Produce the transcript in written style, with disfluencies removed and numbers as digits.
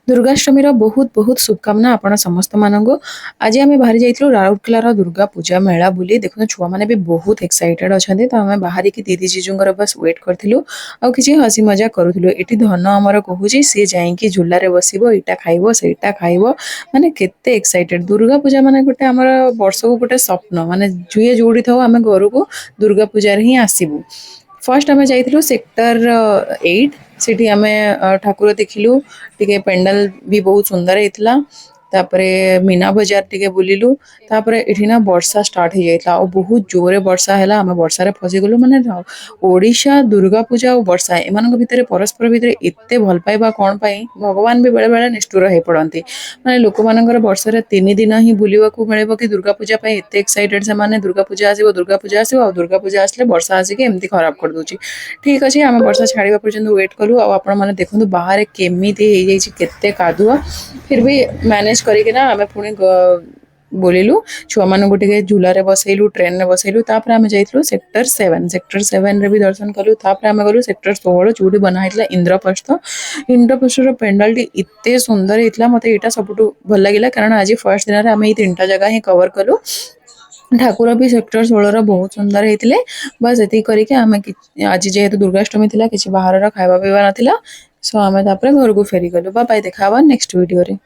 दुर्गाष्टमी बहुत बहुत शुभकामना आपण समस्त मानक। आज आम बाहरी जाइए राउरकेलार दुर्गा पूजा मेला बुली देखो छुआ मैंने भी बहुत एक्साइटेड अच्छा तो आम बाहर की दीदी जीजूर बस वेट करूँ आ कि हसी मजा करूँ ये धन आमर कहूँ सी जाकि झूलार बस यहाँ खाइब सहीटा खाइब माने केते एक्साइटेड दुर्गा पूजा माने गोटे आम वर्ष को गोटे स्वप्न माने जुए जोड़ी था आम घर को दुर्गा पूजा ही आसबू। फर्स्ट आम जाइलु सेक्टर 8 सेठी आमे ठाकुर देखिलु टिके पेंडल भी बहुत सुंदर होता तापरे मीना बजार टिके बुलिलु तापरे एठी ना वर्षा स्टार्ट हो जाइता और बहुत जोरे वर्षा हैला आमे वर्षा रे फसी गलु माने ओडिशा दुर्गा पूजा और वर्षा एमानक भितरे परस्पर भितरे एते भल पाइबा कोन पई भगवान भी बेले बेले निष्ठुर हे पड़ंती माने लोक मानकर वर्ष रे 3 दिन ही बुलिबा को मिलेबो कि दुर्गा पूजा पई एते एक्साइटेड से माने दुर्गा पूजा आसीबो और दुर्गा पूजा आसले वर्षा आसी के एमती खराब कर दोची। ठीक अछि आमे वर्षा छाड़ीबा पर्यंत वेट कलु आ आपण माने देखंतु बाहर केमिति हे जाई छि केते कादुआ फिर भी मैनेज करिके ना आमे पुणी बोलिलु छुआ मान टे झूलार बसैलु ट्रेन रे बसैलु तापर आमे जाइलु सेक्टर 7 रे भी दर्शन कलु तापर आमे गलु सेक्टर 16 जोडी बना हितला इंद्रप्रस्थ रो पेंडल टी इत्ते सुंदर हितला मते एटा सबटु भल लागिला कारण आज फर्स्ट दिन रे आमे ई तीनटा जगह ही कवर कलु। ठाकुर भी सेक्टर 16 बहुत सुंदर होते बस ये करके आम आज जेहेतु दुर्गाष्टमी थी कि बाहर खावा पीवा नाला सो आम घर को फेरी गलु। बाय देखा नेक्स्ट वीडियो रे।